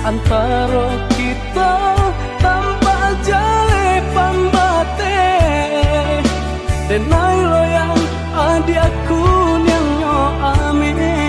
antara kita tanpa jale pambate denai loyang adi aku yang nyo amin.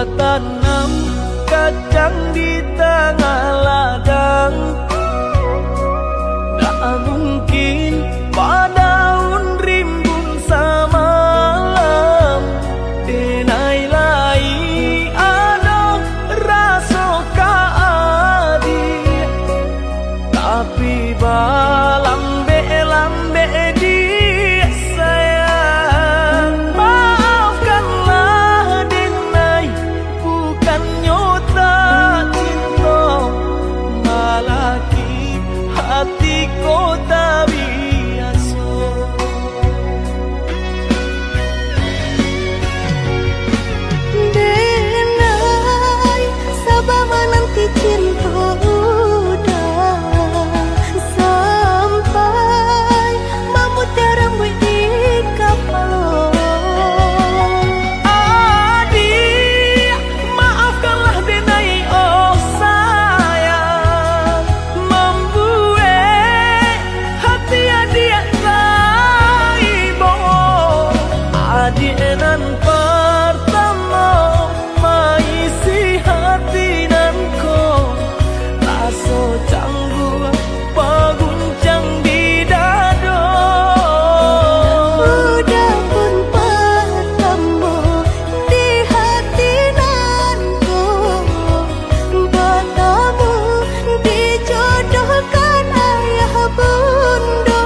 tanam kacang di tengah ladang, tak mungkin padaun rimbun samalam. Denai lai ada rasa kaadi, tapi lambe di sayang. Maafkanlah denai, bukannya tak cinta, malaki hatiku tak biasa. Denai, sabar menanti cinta udah sampai memutera rambut di kapal. Adik, maafkanlah denai, oh sayang, membuat hati adik raibo. Adik nan pertama maisi hati nanko, rasa canggung paguncang di dada. Udah pun pertemu di hati nanku, bertemu dijodohkan ayah bunda.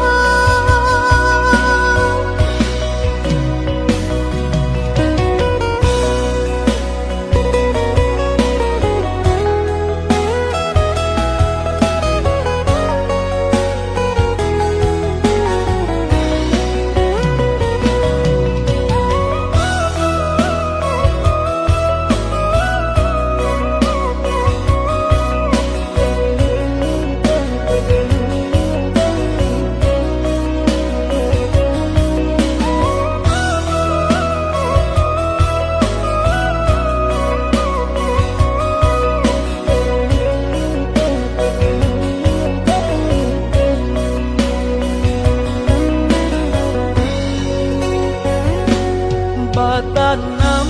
Tanam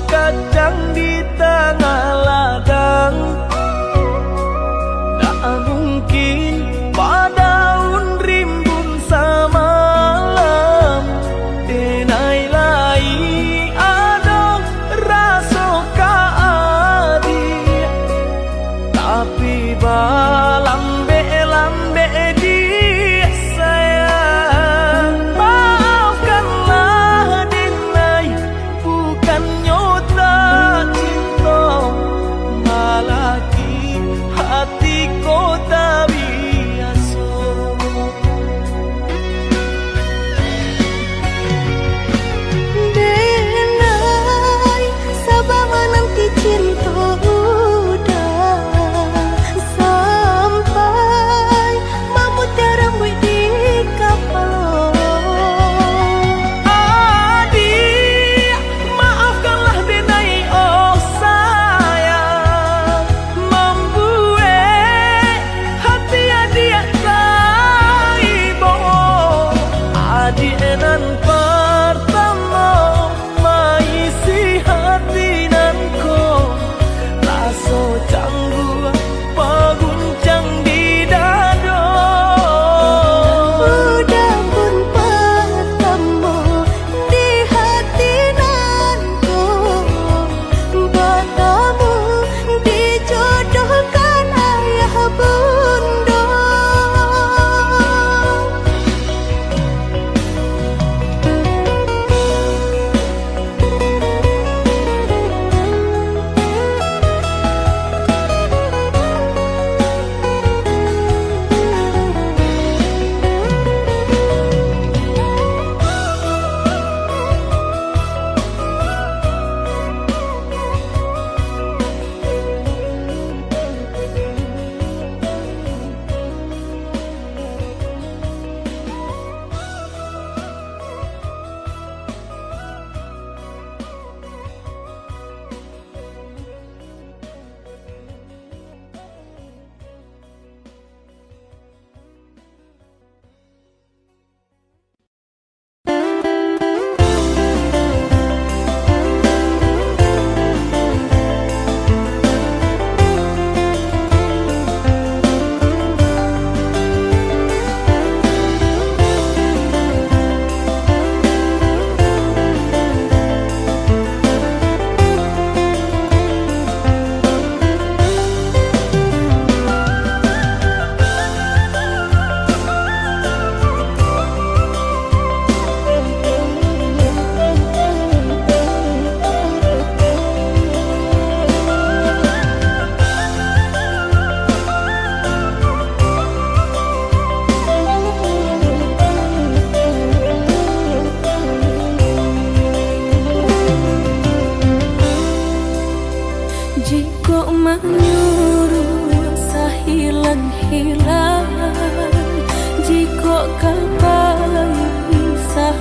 kacang di tengah ladang, tak mungkin padaun rimbun samalam. Denai lai ada rasa kaadi, tapi lambe di sayang. Maafkanlah denai, bukannya tak cinta, malaki hatiku tak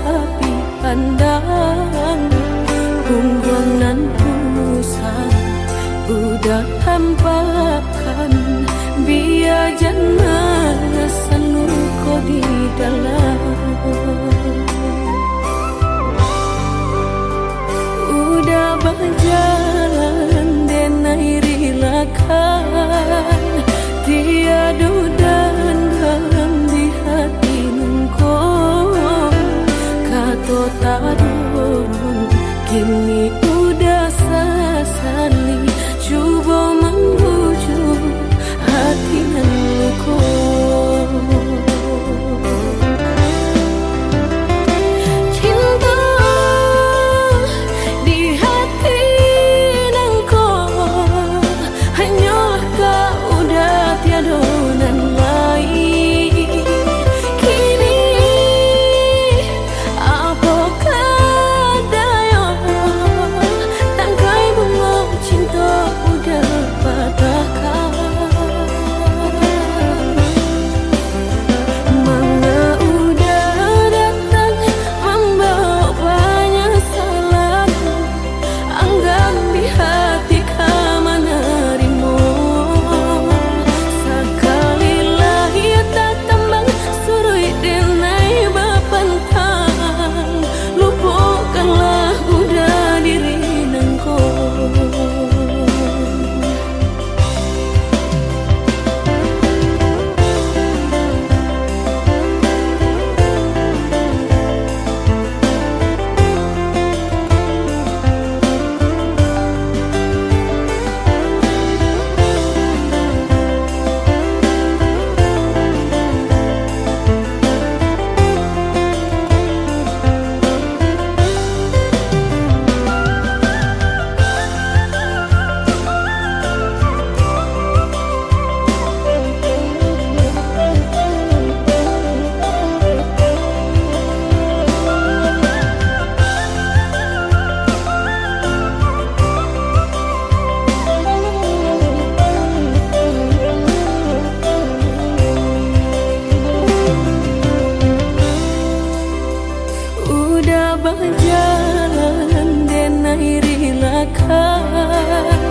api pandang Punggung nan pusat udah tampakkan biar jangan sanu ko di dalam udah berjalan denai rilakan tiada dan dalam di hati nungko kato tarun kini udah sasali coba membujuk hati nungko berjalan denai rilakan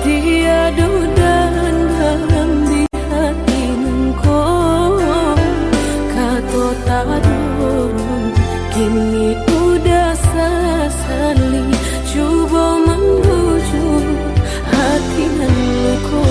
tiada dan dalam di hati nungko kato tarun kini udah sasali coba membujuk hati nungko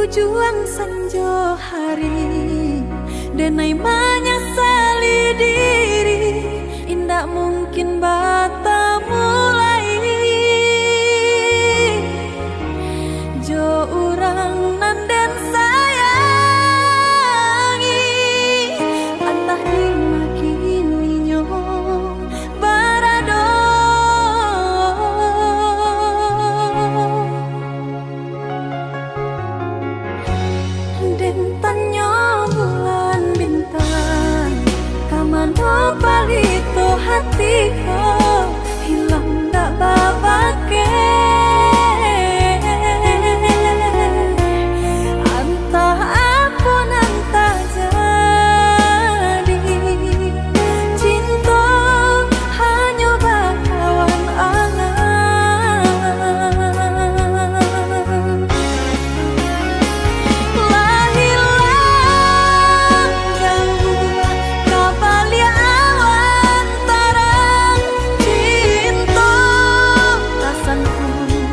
tujuan sanjo hari, denai menyesali diri, indak mungkin bata mulai. Jo urang nanden sayangi, antah dimakini nyo barado. Den tanyo bulan bintang, kamano palito hatiko, hilang dak babake. Antah apun antah jadi, cinta hanya bakawan angan. Lahilang jauh kabalia awan tarang, cinta rasanku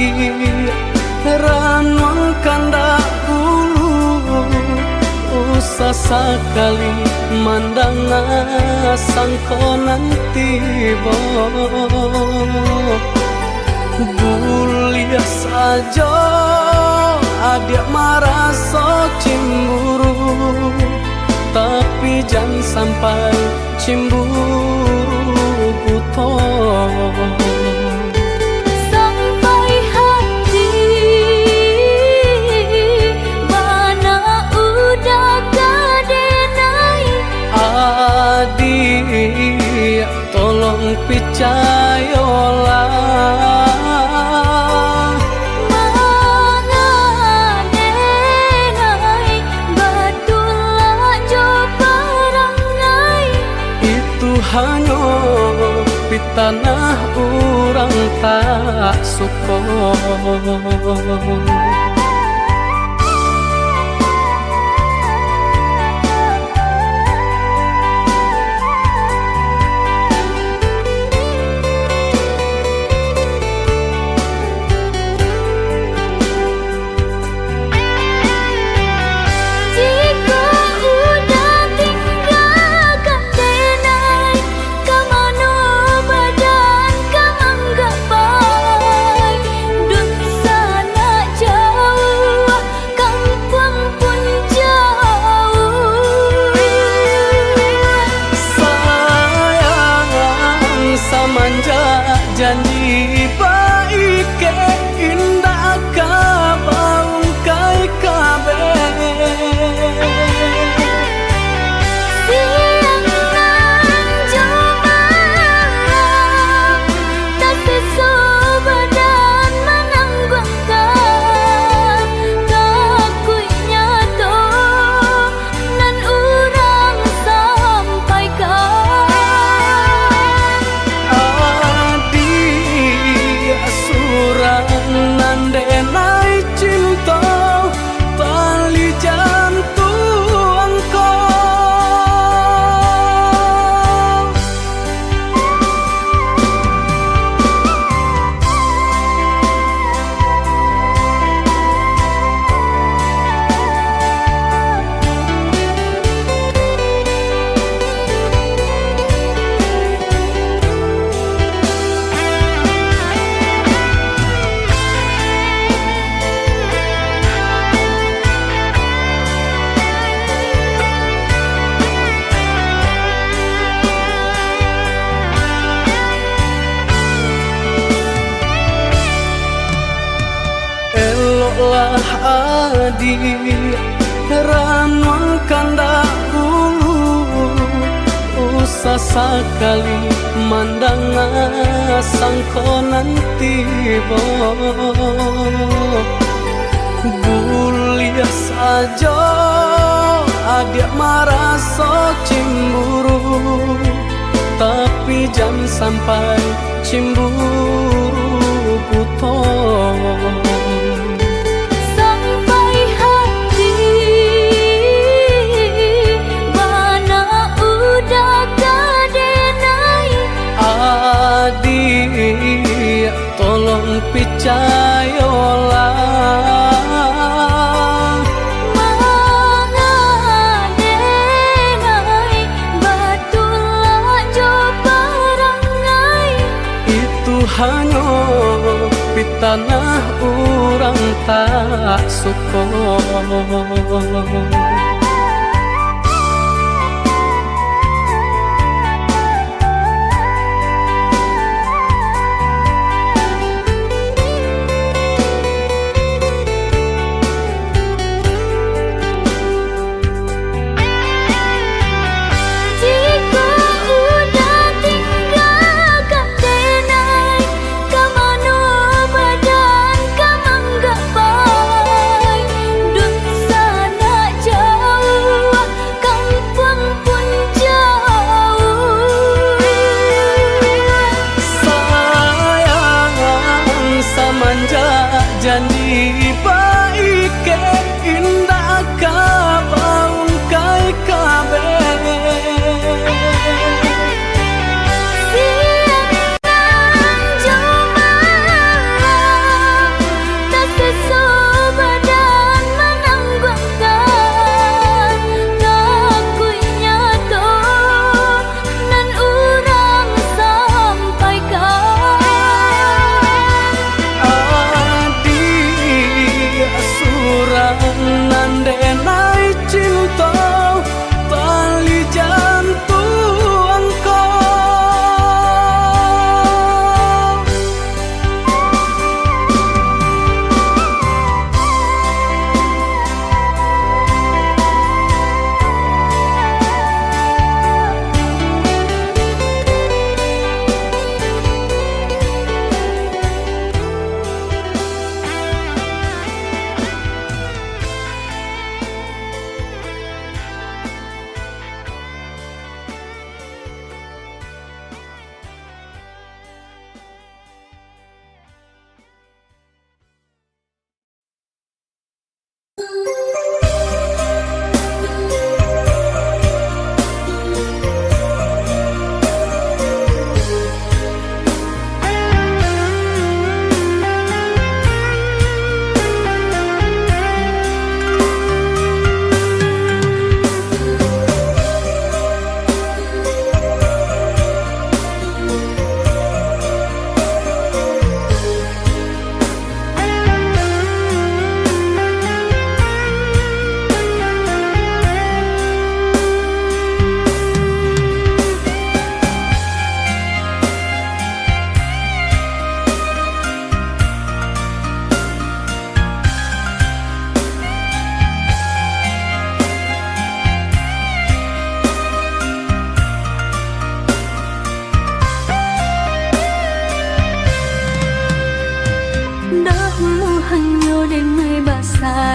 adi ranuang kanda ulu usah sekali mandang sangkonan tiba bulia saja adik merasa cemburu tapi jangan sampai cemburu buta sampai hati mana udah kadenai adik tolong percayalah hanya di tanah orang tak suka. Janji baik ke indah kabau kai kabe siang nan cuma tapi sobadan menanggungkan kakunya to nan urang sampaikan nandenai cinta tali jantung lah adi ranuang kanda ulu usah sekali mandang sangkonan tiba bulia saja adik merasa cemburu tapi jangan sampai cemburu buta adik tolong percayalah mengadenai batulah jo perangai itu hanya di tanah orang tak suka. Janji baik ke indah kabau kai kabe siang nan cuma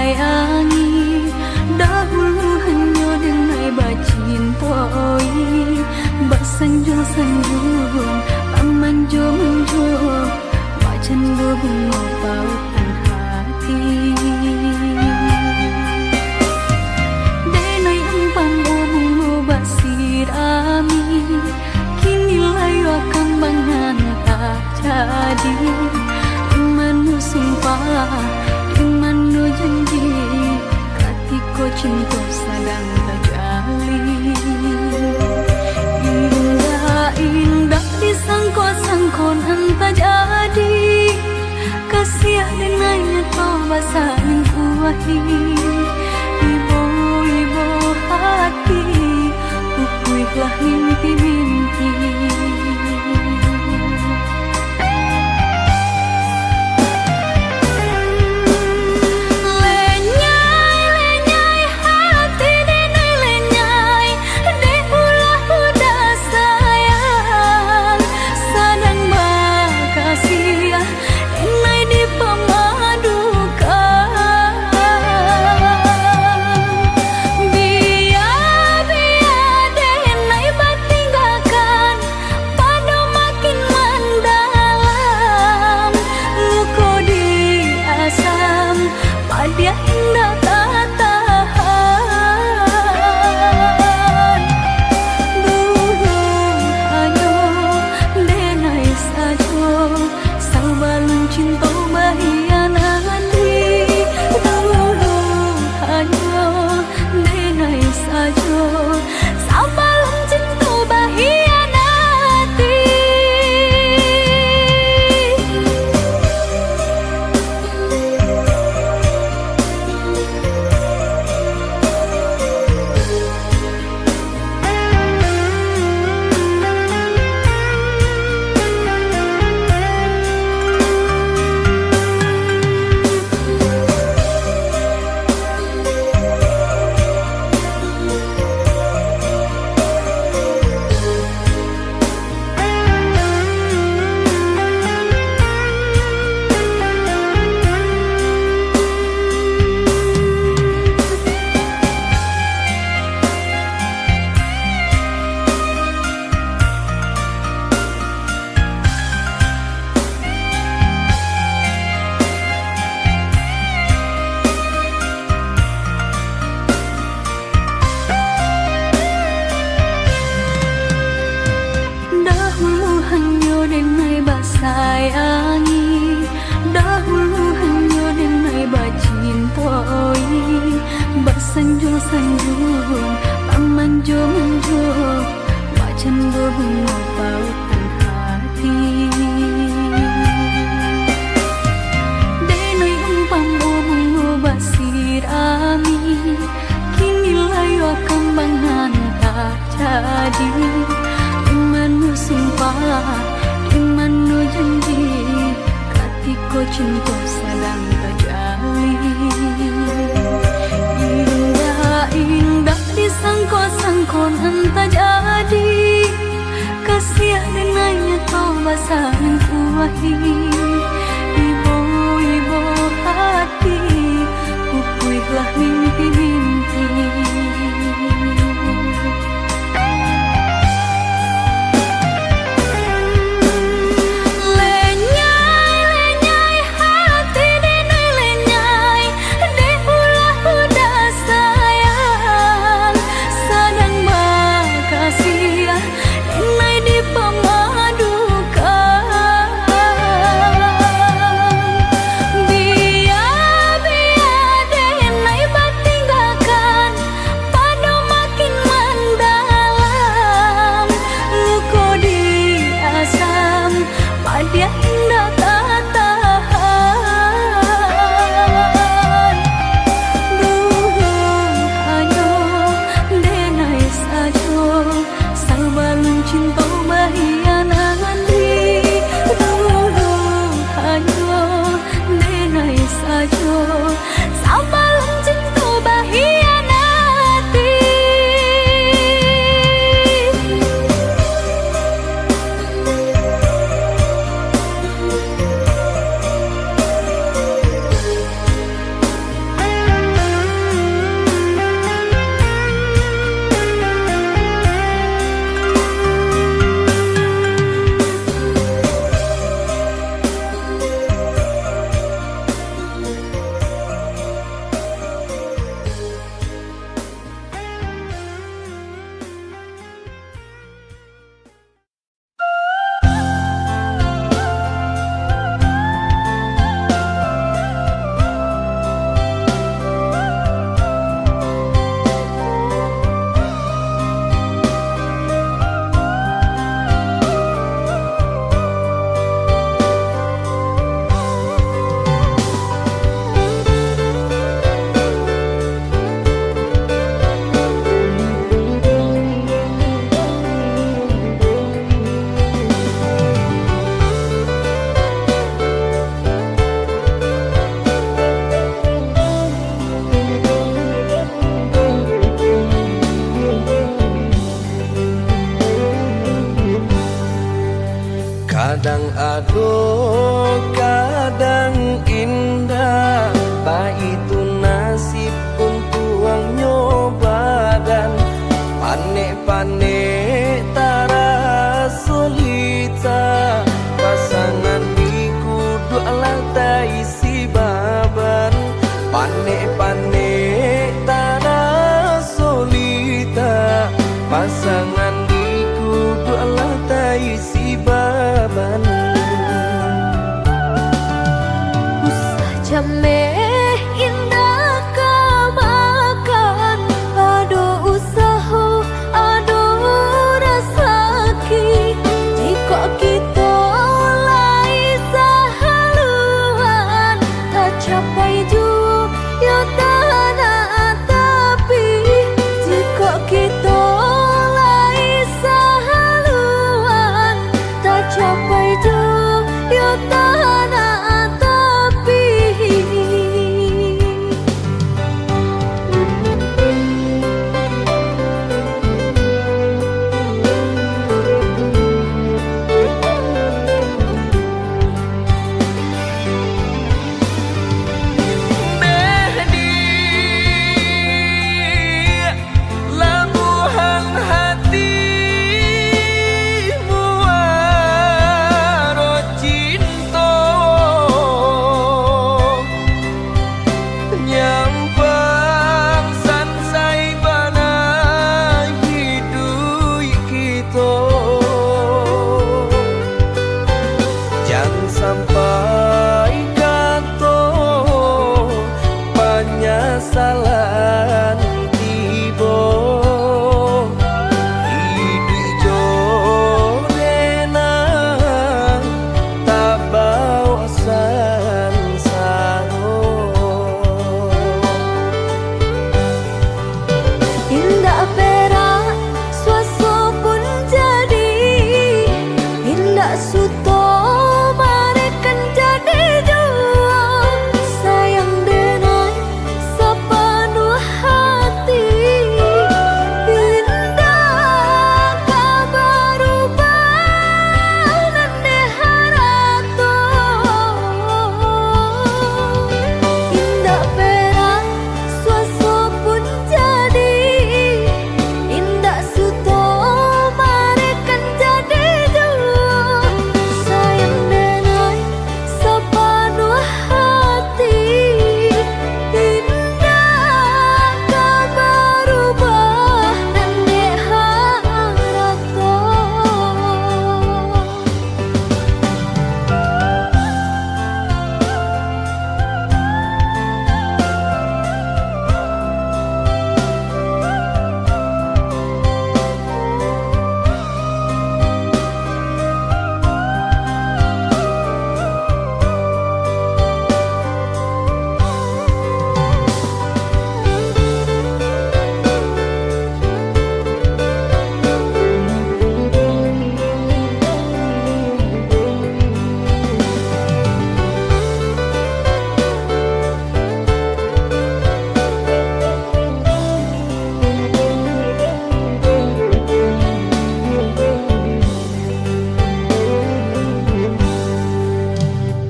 sayangi, dahulu hanya denai bacintoi, basanjung-sanjung, pamanjung-manjung, wajan bunga pautan hati. Denai empang bunga basirami, kini layu akan bangan tak jadi. Imanu sumpah, imanu janji, katiko cinta sadang terjalin. Indah disangko-sangko entah jadi, kasih dengannya kau basahin kuahi. Ibu-ibu hati, pupuihlah mimpi-mimpi. Dia indah tak tahan. Dulu hanya denai saja, sabalun cinta bahianati. Dulu hanya denai saja, sabalun cinta bahianati. Sayangi, dahulu hanya denai bacintoi, basanjung-sanjung, pamanjung-manjung, wajan bunga pautan hati. Denai umpam bunga basirami, kini layu akan bangan tak jadi. Imanu sumpah, imanu janji, katiko cinta sadang terjalin. Indah disangko-sangko entah jadi, kasih dengannya kau basahin kuahi. Ibu-ibu hati, pupuihlah mimpi-mimpi. Pemadukan Kadang aduh, kadang indah, baik itu nasib untuk nyoba dan panik-panik tara solita. Pasangan diku dua lantai si baban, panik-panik tara solita. Pasangan diku dua lantai si baban. Usah jameh indah kamakan, aduh usaha, aduh rasaki. Jika kita lai sahaluan, tak capai juga tanah tapi. Jika kita lai sahaluan, tak capai juga tanah tapi. Labuhan hatimu waro cinta, nyampang sansai bana hidup kita. Jangan sampai kata penyesalan tiba. Hidup jorena tak bawa sansaro. Indah perak suaso pun jadi, indah suto marekan jadi jua. Sayang denai sepenuh hati, indah kabar ubah nande harato. Indah perak suaso pun jadi, indah suto marekan jadi jua. Sayang denai sepenuh hati, indah kabar ubah nande harato.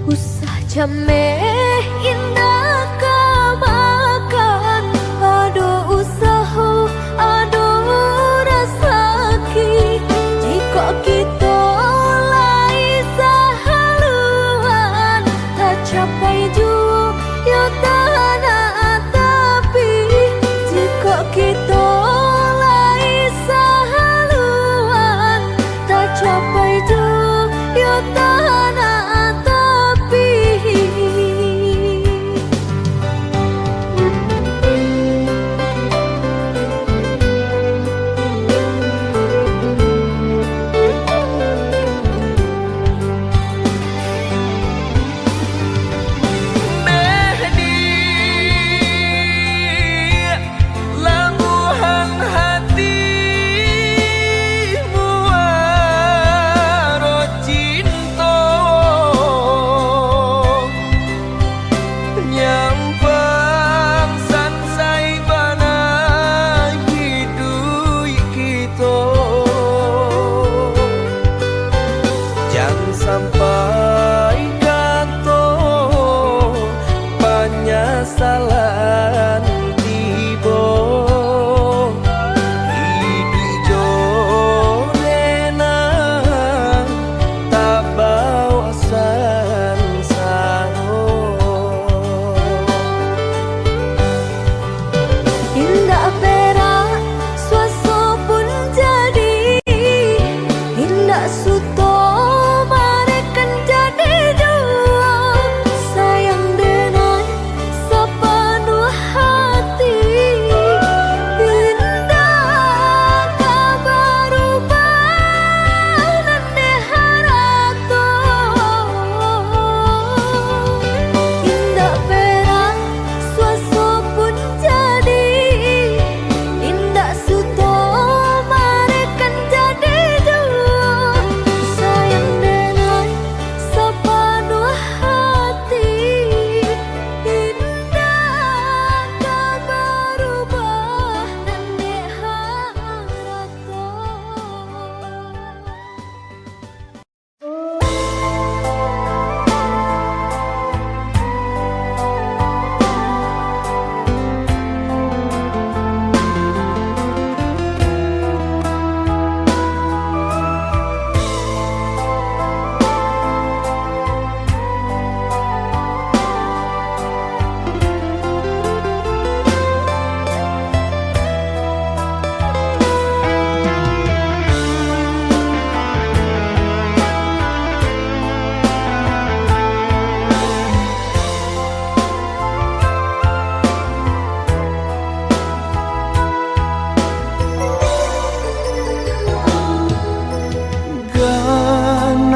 Usah jameh indah kamakan, aduh usaha, aduh rasaki. Jika kita lai sahaluan, tak capai juga tanah tapi. Jika kita lai sahaluan, tak capai juga tanah tapi.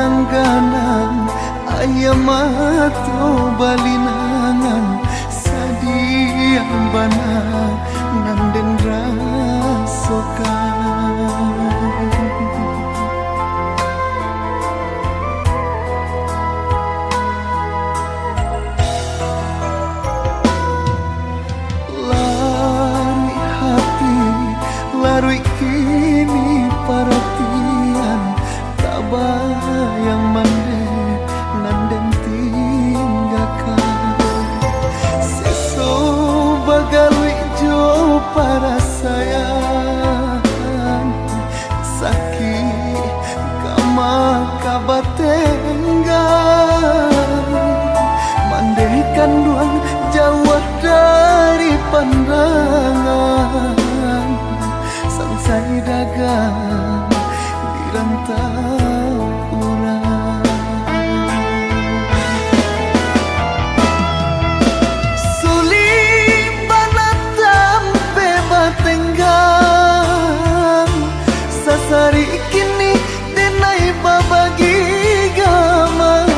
panangganan ayam atau balinangan sadiang bana nanden rasokan. Lari hati, lari kini perhatian tak bayang mande nanden tinggalkan. Seso bagalui jo para sayang sakit kama kabatenggan mandekan duang jauh dari pandangan sangsai dagang di rantau urang. Sulit banatam bebatenggang sasari kini denai babagi gaman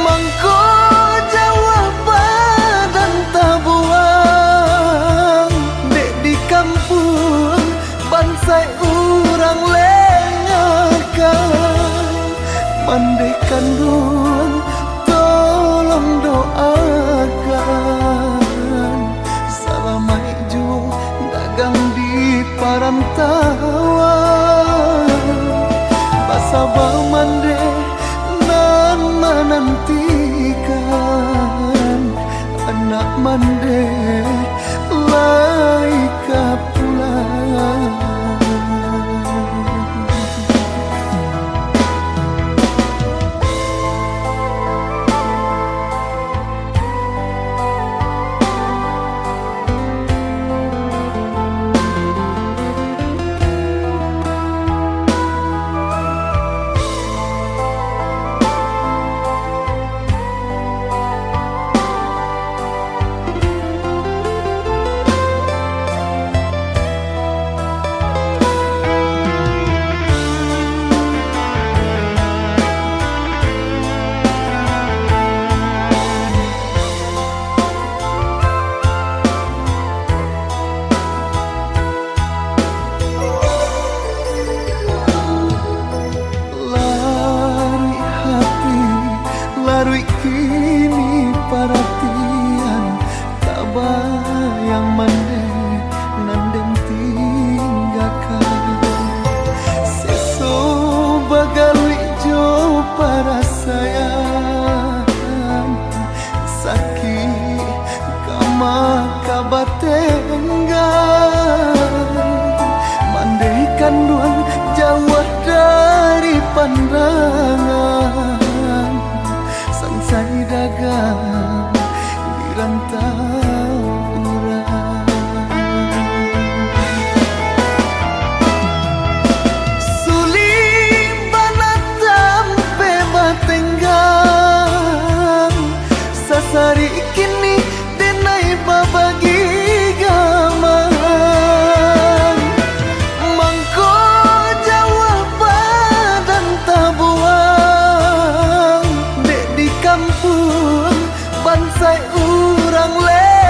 mangko jawab badan tabuang dek di kampung bansai urang lengakan mandekan duang tolong doakan salamai jo dagang di parantauan basabah mande nan menantikan anak mande laika pulang. Larui kini perhatian tak bayang mande nanden tinggalkan. Seso bagalui jo para sayang sakit kama kabatenggan mandekan duang jauh dari pandangan sangsai dagang di rantau urang. Sulit banatam bebatenggang sasari kini denai babagi gaman mangko jawab badan tabuang dek di kampung bansai urang le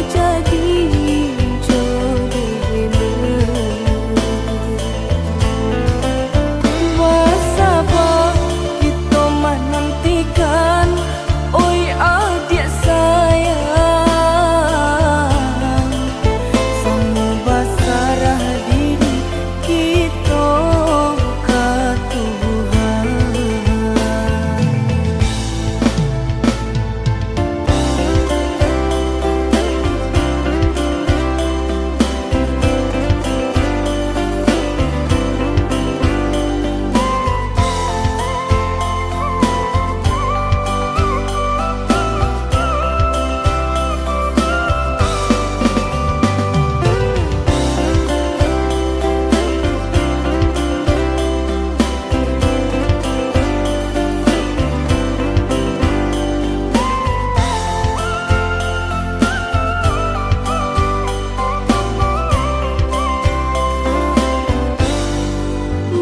jadi jodohmu. Bersabar kita menantikan, oi adik sayang, sama basarah diri kita ke Tuhan.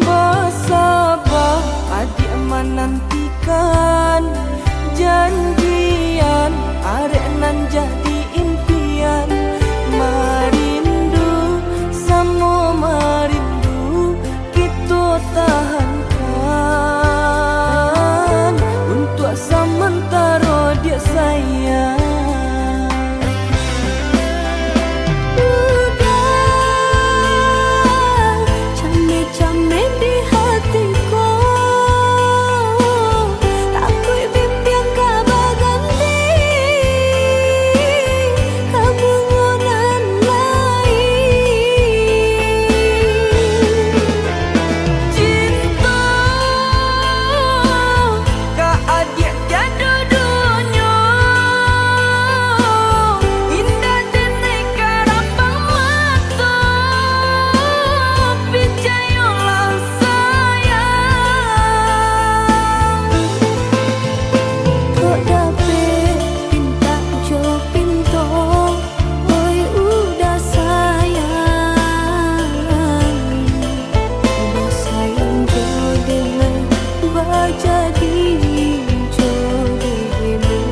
Bersabar adik menantikan janjian, arek nan jadi impian. Merindu sama merindu kita tahankan untuk sementara dia sayang. Came-came di hatiku, takut mimpi yang kabar ganti kebungunan lain. Cinta ka adik tiada dunia, indah denai karambang mata, percayalah sayang. Kok dapet pinta jo pinto, oi udah sayang jodohmu, jadi jodohmu.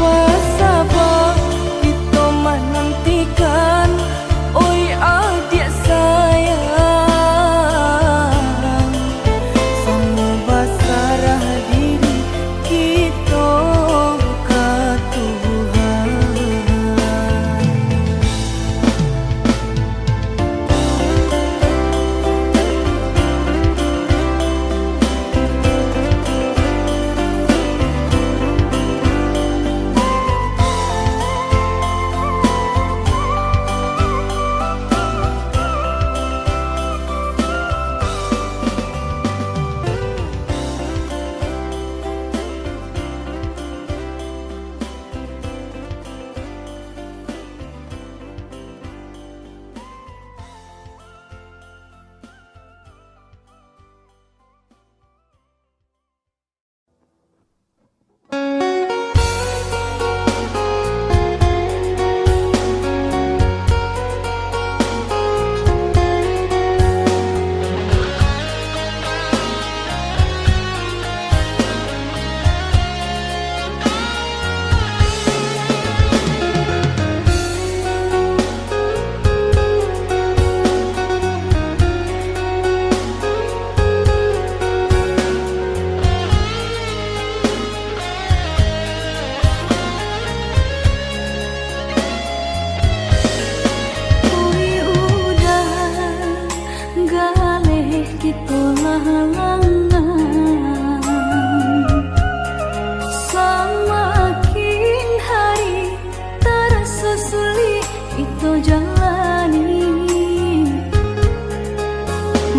Bersabar kita menantikan, oi adik sayang, sama basarah diri kita ke Tuhan.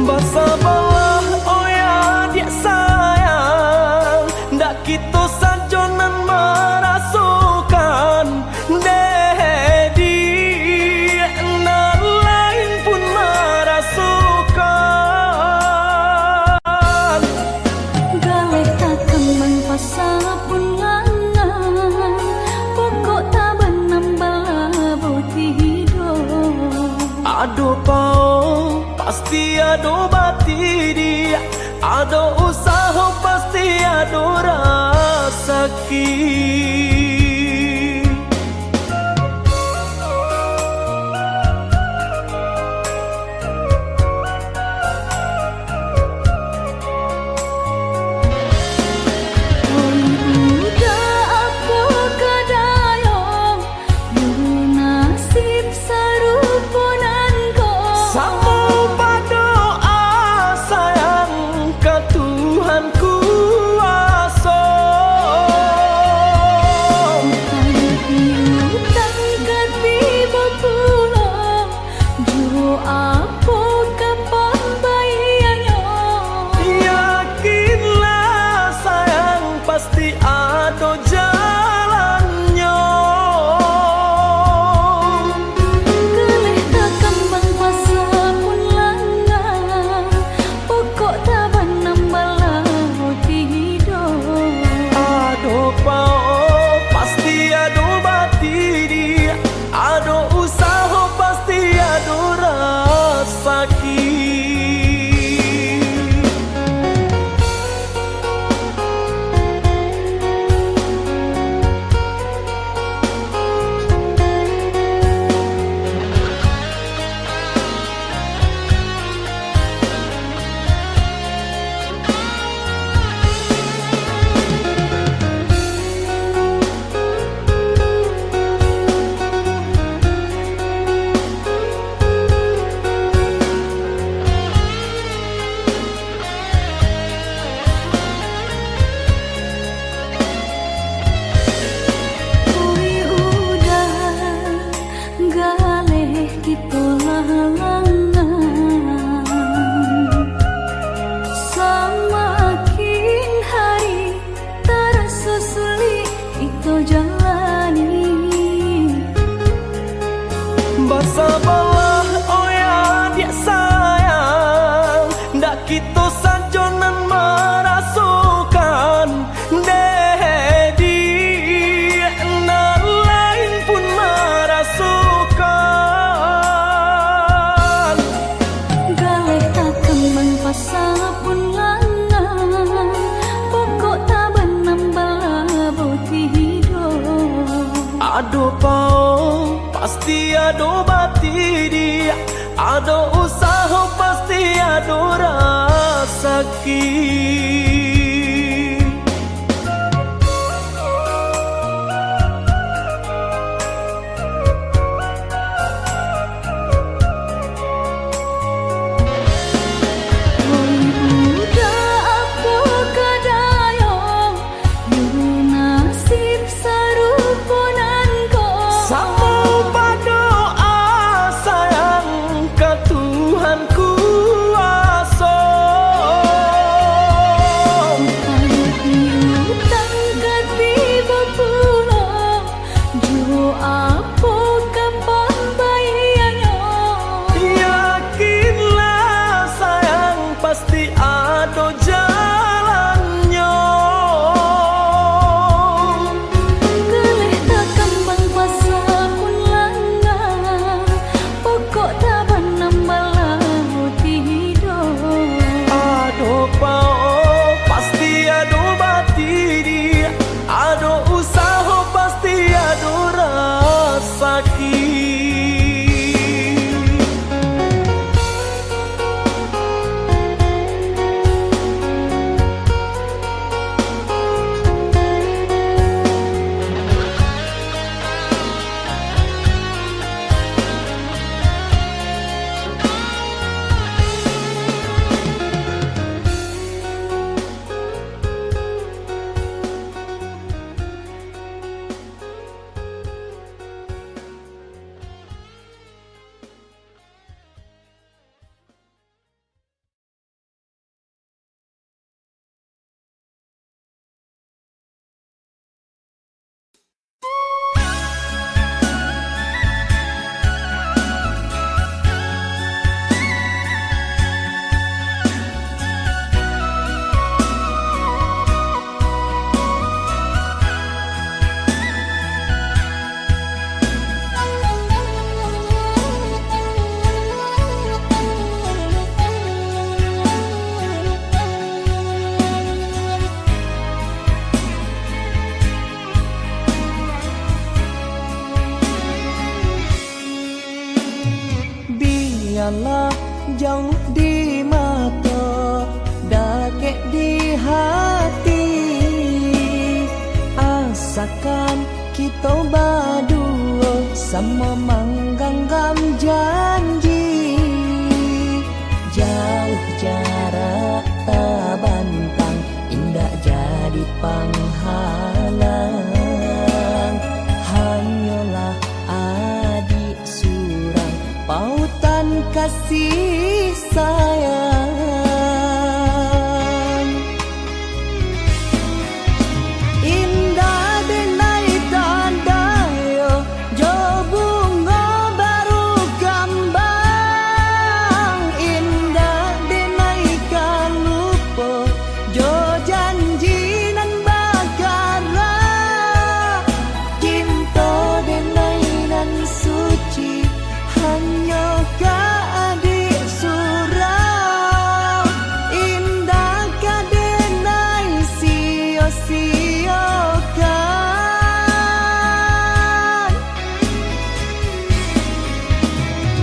Bersabarlah oh ya adik sayang, ndak kita sajonan merasukan dedi, nak lain pun merasukan. Galih tak kembang pasal pun langan, pokok tak benambal boti hidup. Aduh pau pasti ada bati dia, ada usaha pasti ada rasa. Basabalah oh ya dia sayang, ndak kita sajonan merasukan dedi, nan lain pun merasukan. Galih tak kembang pasal pun langan, pokok tak benambal putih hidup. Aduh pau pasti ada bati dia, ada usaha pasti ada rezeki. biarlah jauh di mata, dakek di hati. Asakan kita berdua sama menggenggam janji. Jauh jarak tak bantang, indah jadi penghalang. Hanyalah adik surang, pautan kasih sayang. Indah denai tanda yo, jo bunga baru kembang. Indah denai kalupo, jo janji nan bakara. Cinta denai nan suci, hanya ka adik surau. Indah ka denai sio-siokan.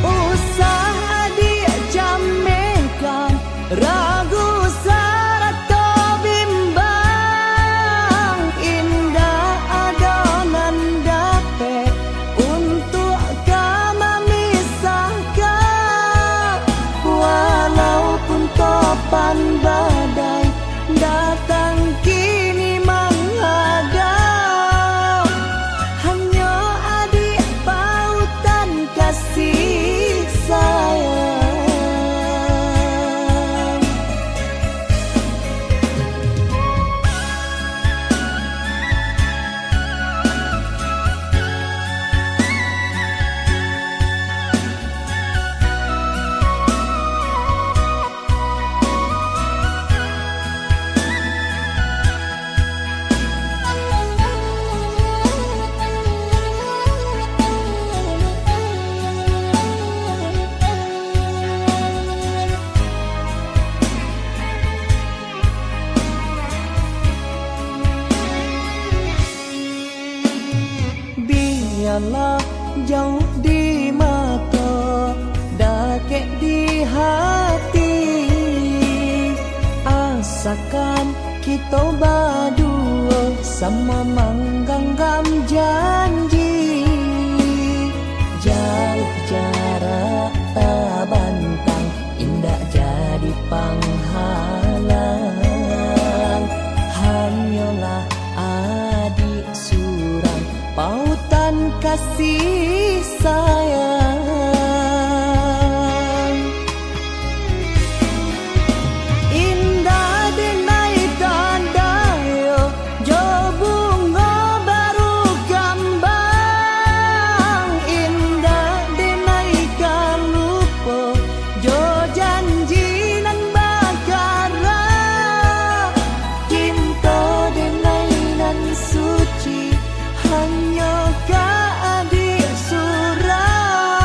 Usah adik jamekan, ragu sarata bimbang. Indah adonan dapet untuk kami misahkan. Walaupun topan badai datang kini menghadap, hanya adik pautan kasih sayang. Biarlah jauh di mata, dakek di hati. Asakan kita berdua sama menggenggam janji. Jauh jarak tak bantang, indah jadi penghalang. Hanyalah adik surang, pautan kasih sayang. Indah denai tanda yo, jo bunga baru kembang. Indah denai kalupo, jo janji nan bakara. Cinta denai nan suci, hanya ka adik surau.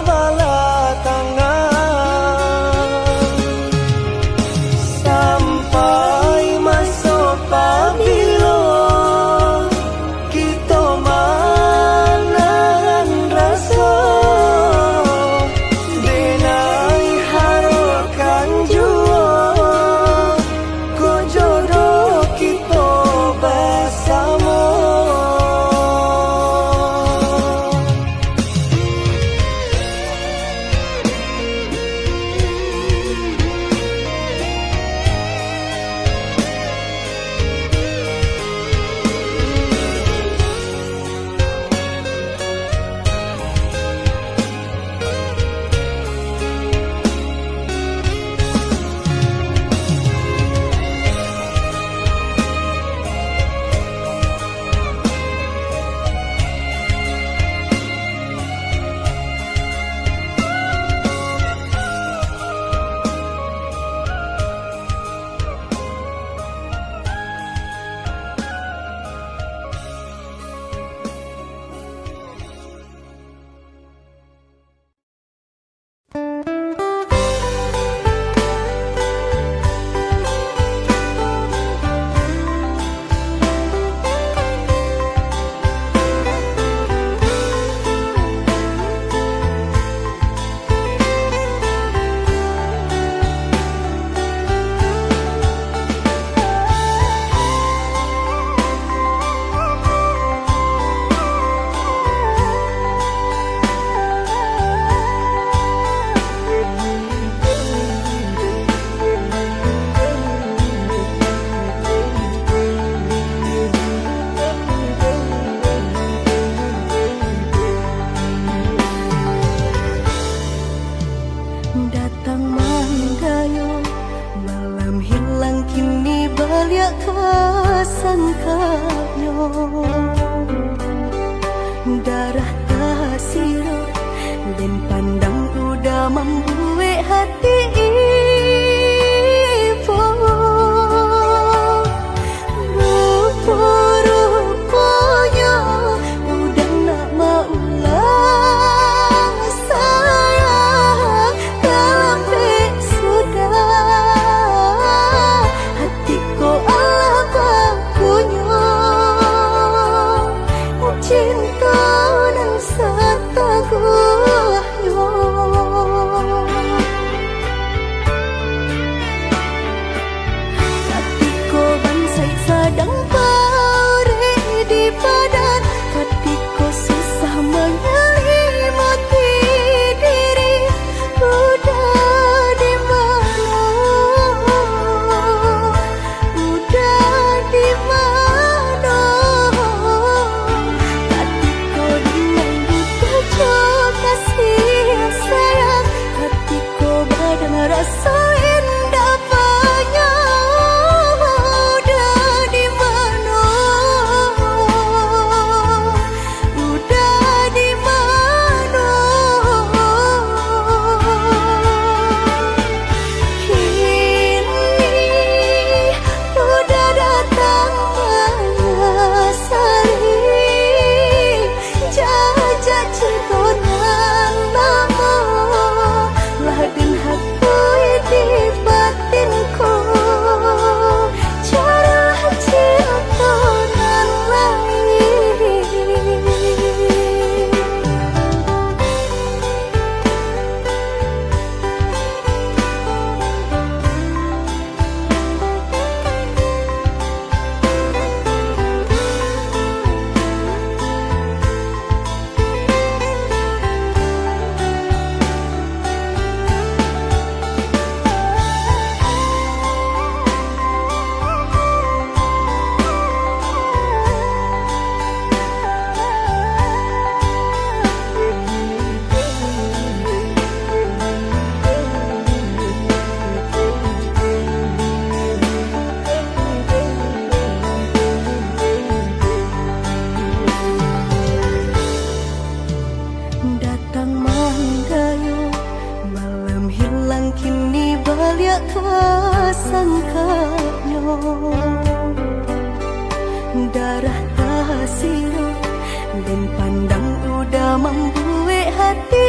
bala tangan sampai masuk pabilo kita manahan rasa denai harokan jua ko jodoh kita bersama. Datang manggayo malam hilang kini balik kesangkanyo darah kasiro dan pandang udah membuat hati ibu rupa-rupanya udah nak maulah sayang tapi sudah hatiku Allah bakunya cinta dan setaguhnya. Hatiku bansai sedang pare di badan, hatiku susah menyelimati diri. Udah di mana? Udah di mana? Hatiku dengan buta jauh kasih sayang, hatiku badan rasa indah banyak. Udah di mana? Udah di mana? Kini udah datang sari jajak cintonan nama ladin hakui di batinku cara cintonan lain. Datang manggayo malam hilang kini balik kesangkanyo darah kasiro dan pandang udah membuat hati